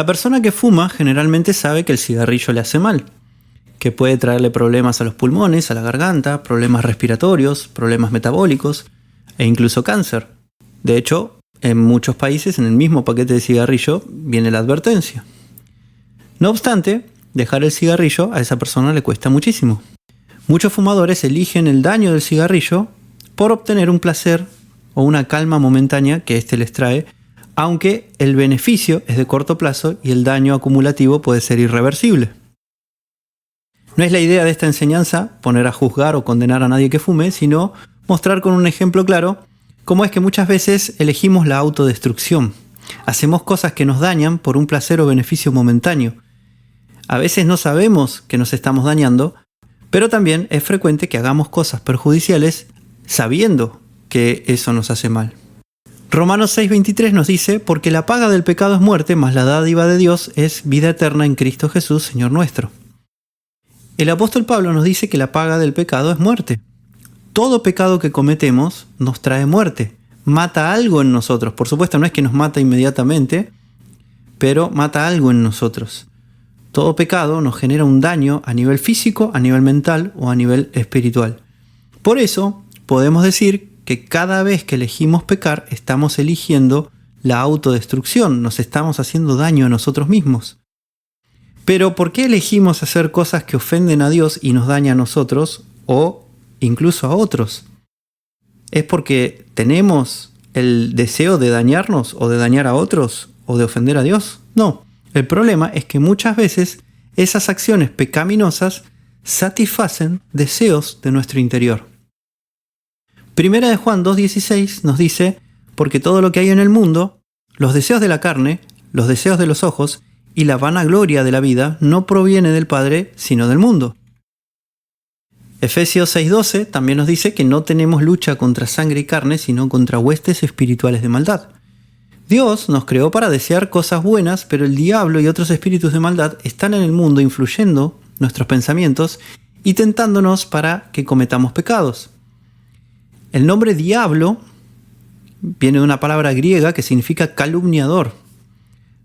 La persona que fuma generalmente sabe que el cigarrillo le hace mal, que puede traerle problemas a los pulmones, a la garganta, problemas respiratorios, problemas metabólicos e incluso cáncer. De hecho, en muchos países en el mismo paquete de cigarrillo viene la advertencia. No obstante, dejar el cigarrillo a esa persona le cuesta muchísimo. Muchos fumadores eligen el daño del cigarrillo por obtener un placer o una calma momentánea que éste les trae, aunque el beneficio es de corto plazo y el daño acumulativo puede ser irreversible. No es la idea de esta enseñanza poner a juzgar o condenar a nadie que fume, sino mostrar con un ejemplo claro cómo es que muchas veces elegimos la autodestrucción. Hacemos cosas que nos dañan por un placer o beneficio momentáneo. A veces no sabemos que nos estamos dañando, pero también es frecuente que hagamos cosas perjudiciales sabiendo que eso nos hace mal. Romanos 6:23 nos dice: porque la paga del pecado es muerte, mas la dádiva de Dios es vida eterna en Cristo Jesús, Señor nuestro. El apóstol Pablo nos dice que la paga del pecado es muerte. Todo pecado que cometemos nos trae muerte, mata algo en nosotros. Por supuesto, no es que nos mata inmediatamente, pero mata algo en nosotros. Todo pecado nos genera un daño a nivel físico, a nivel mental o a nivel espiritual. Por eso podemos decir que cada vez que elegimos pecar, estamos eligiendo la autodestrucción, nos estamos haciendo daño a nosotros mismos. Pero ¿por qué elegimos hacer cosas que ofenden a Dios y nos dañan a nosotros o incluso a otros? ¿Es porque tenemos el deseo de dañarnos o de dañar a otros o de ofender a Dios? No. El problema es que muchas veces esas acciones pecaminosas satisfacen deseos de nuestro interior. Primera de Juan 2:16 nos dice: porque todo lo que hay en el mundo, los deseos de la carne, los deseos de los ojos y la vanagloria de la vida no proviene del Padre, sino del mundo. Efesios 6:12 también nos dice que no tenemos lucha contra sangre y carne, sino contra huestes espirituales de maldad. Dios nos creó para desear cosas buenas, pero el diablo y otros espíritus de maldad están en el mundo influyendo nuestros pensamientos y tentándonos para que cometamos pecados. El nombre diablo viene de una palabra griega que significa calumniador,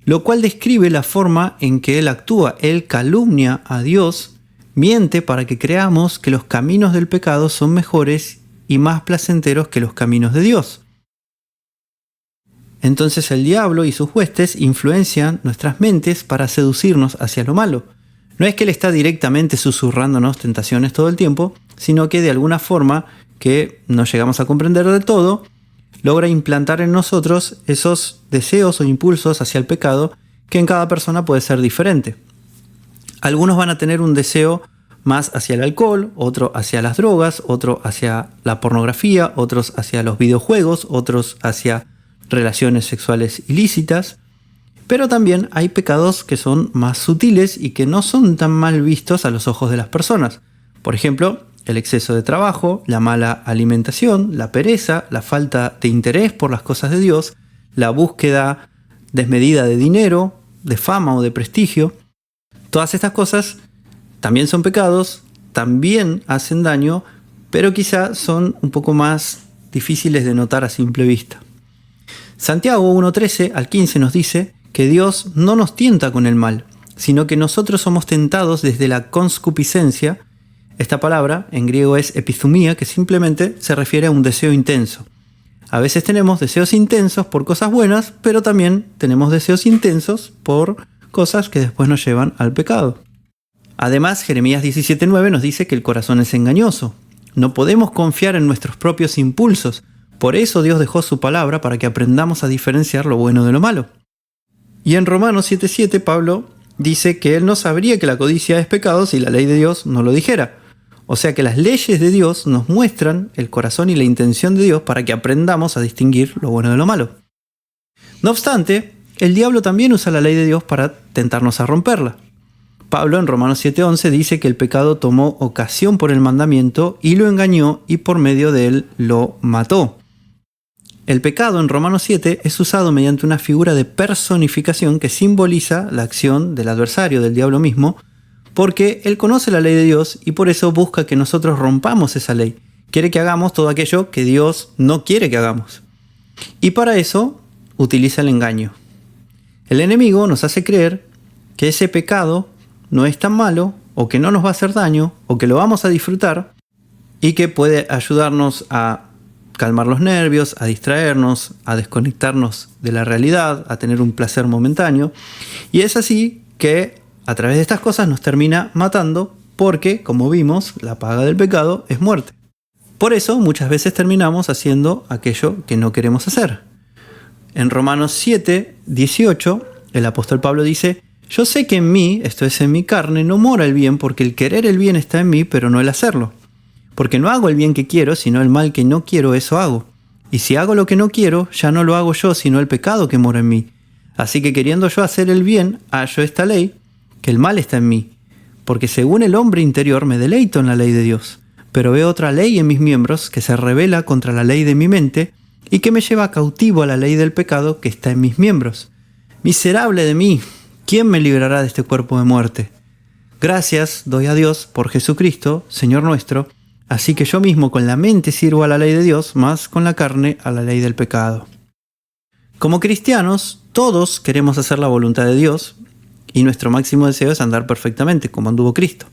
lo cual describe la forma en que él actúa. Él calumnia a Dios, miente para que creamos que los caminos del pecado son mejores y más placenteros que los caminos de Dios. Entonces el diablo y sus huestes influencian nuestras mentes para seducirnos hacia lo malo. No es que él está directamente susurrándonos tentaciones todo el tiempo, sino que de alguna forma que no llegamos a comprender del todo, logra implantar en nosotros esos deseos o impulsos hacia el pecado que en cada persona puede ser diferente. Algunos van a tener un deseo más hacia el alcohol, otro hacia las drogas, otro hacia la pornografía, otros hacia los videojuegos, otros hacia relaciones sexuales ilícitas, pero también hay pecados que son más sutiles y que no son tan mal vistos a los ojos de las personas. Por ejemplo, el exceso de trabajo, la mala alimentación, la pereza, la falta de interés por las cosas de Dios, la búsqueda desmedida de dinero, de fama o de prestigio. Todas estas cosas también son pecados, también hacen daño, pero quizá son un poco más difíciles de notar a simple vista. Santiago 1:13 al 15 nos dice que Dios no nos tienta con el mal, sino que nosotros somos tentados desde la conscupiscencia. Esta palabra en griego es epithumia, que simplemente se refiere a un deseo intenso. A veces tenemos deseos intensos por cosas buenas, pero también tenemos deseos intensos por cosas que después nos llevan al pecado. Además, Jeremías 17:9 nos dice que el corazón es engañoso. No podemos confiar en nuestros propios impulsos. Por eso Dios dejó su palabra para que aprendamos a diferenciar lo bueno de lo malo. Y en Romanos 7:7 Pablo dice que él no sabría que la codicia es pecado si la ley de Dios no lo dijera. O sea que las leyes de Dios nos muestran el corazón y la intención de Dios para que aprendamos a distinguir lo bueno de lo malo. No obstante, el diablo también usa la ley de Dios para tentarnos a romperla. Pablo en Romanos 7:11 dice que el pecado tomó ocasión por el mandamiento y lo engañó y por medio de él lo mató. El pecado en Romanos 7 es usado mediante una figura de personificación que simboliza la acción del adversario, del diablo mismo, porque él conoce la ley de Dios y por eso busca que nosotros rompamos esa ley. Quiere que hagamos todo aquello que Dios no quiere que hagamos. Y para eso utiliza el engaño. El enemigo nos hace creer que ese pecado no es tan malo, o que no nos va a hacer daño, o que lo vamos a disfrutar, y que puede ayudarnos a calmar los nervios, a distraernos, a desconectarnos de la realidad, a tener un placer momentáneo. Y es así que a través de estas cosas nos termina matando, porque, como vimos, la paga del pecado es muerte. Por eso muchas veces terminamos haciendo aquello que no queremos hacer. En Romanos 7, 18, el apóstol Pablo dice: yo sé que en mí, esto es en mi carne, no mora el bien, porque el querer el bien está en mí, pero no el hacerlo. Porque no hago el bien que quiero, sino el mal que no quiero, eso hago. Y si hago lo que no quiero, ya no lo hago yo, sino el pecado que mora en mí. Así que queriendo yo hacer el bien, hallo esta ley, que el mal está en mí. Porque según el hombre interior me deleito en la ley de Dios, pero veo otra ley en mis miembros que se rebela contra la ley de mi mente y que me lleva cautivo a la ley del pecado que está en mis miembros. Miserable de mí, ¿quién me librará de este cuerpo de muerte? Gracias doy a Dios por Jesucristo, Señor nuestro, así que yo mismo con la mente sirvo a la ley de Dios, más con la carne a la ley del pecado. Como cristianos, todos queremos hacer la voluntad de Dios, y nuestro máximo deseo es andar perfectamente, como anduvo Cristo.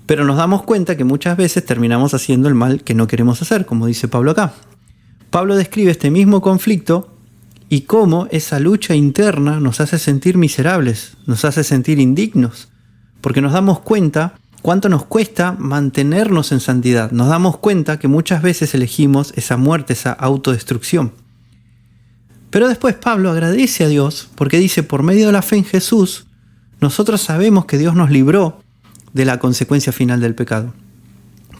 Pero nos damos cuenta que muchas veces terminamos haciendo el mal que no queremos hacer, como dice Pablo acá. Pablo describe este mismo conflicto y cómo esa lucha interna nos hace sentir miserables, nos hace sentir indignos, porque nos damos cuenta cuánto nos cuesta mantenernos en santidad. Nos damos cuenta que muchas veces elegimos esa muerte, esa autodestrucción. Pero después Pablo agradece a Dios porque dice: por medio de la fe en Jesús, nosotros sabemos que Dios nos libró de la consecuencia final del pecado,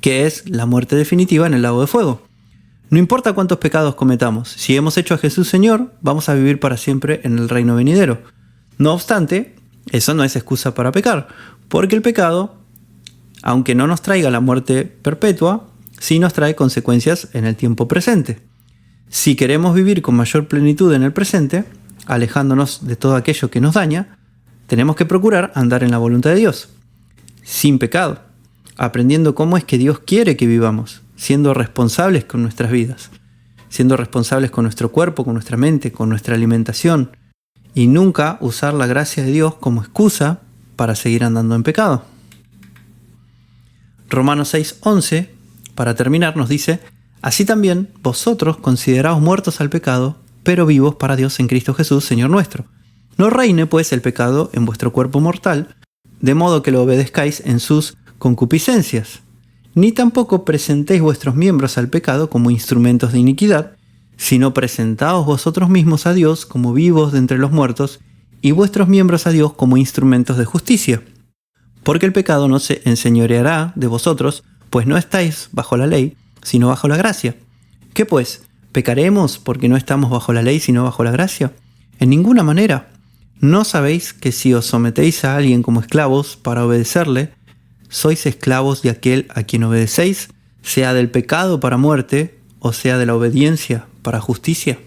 que es la muerte definitiva en el lago de fuego. No importa cuántos pecados cometamos, si hemos hecho a Jesús Señor, vamos a vivir para siempre en el reino venidero. No obstante, eso no es excusa para pecar, porque el pecado, aunque no nos traiga la muerte perpetua, sí nos trae consecuencias en el tiempo presente. Si queremos vivir con mayor plenitud en el presente, alejándonos de todo aquello que nos daña, tenemos que procurar andar en la voluntad de Dios, sin pecado, aprendiendo cómo es que Dios quiere que vivamos, siendo responsables con nuestras vidas, siendo responsables con nuestro cuerpo, con nuestra mente, con nuestra alimentación, y nunca usar la gracia de Dios como excusa para seguir andando en pecado. Romanos 6:11, para terminar, nos dice: así también vosotros consideraos muertos al pecado, pero vivos para Dios en Cristo Jesús, Señor nuestro. No reine pues el pecado en vuestro cuerpo mortal, de modo que lo obedezcáis en sus concupiscencias. Ni tampoco presentéis vuestros miembros al pecado como instrumentos de iniquidad, sino presentaos vosotros mismos a Dios como vivos de entre los muertos, y vuestros miembros a Dios como instrumentos de justicia. Porque el pecado no se enseñoreará de vosotros, pues no estáis bajo la ley, sino bajo la gracia. ¿Qué pues? ¿Pecaremos porque no estamos bajo la ley, sino bajo la gracia? En ninguna manera. ¿No sabéis que si os sometéis a alguien como esclavos para obedecerle, sois esclavos de aquel a quien obedecéis, sea del pecado para muerte, o sea de la obediencia para justicia?